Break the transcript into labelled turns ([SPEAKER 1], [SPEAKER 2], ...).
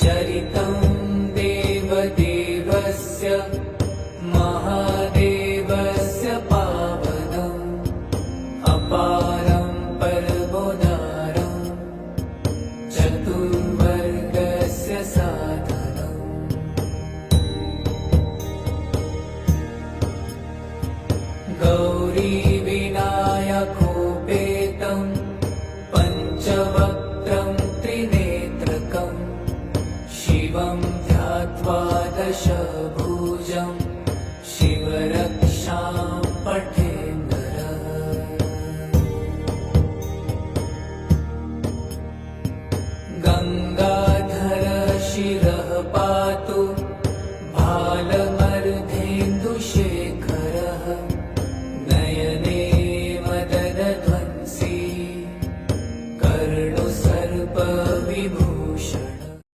[SPEAKER 1] चरितं देवदेवस्य महादेवस्य पावनम् अपारं परमोदारं चतुर्वर्गस्य साधनम्। गौरीविनायकोपेतं पञ्चवक्त्रं त्रिनेत्रकम् शिवं ध्यात्वा दशभुजं शिवरक्षां पठे नरः। गङ्गाधर शिरः पातु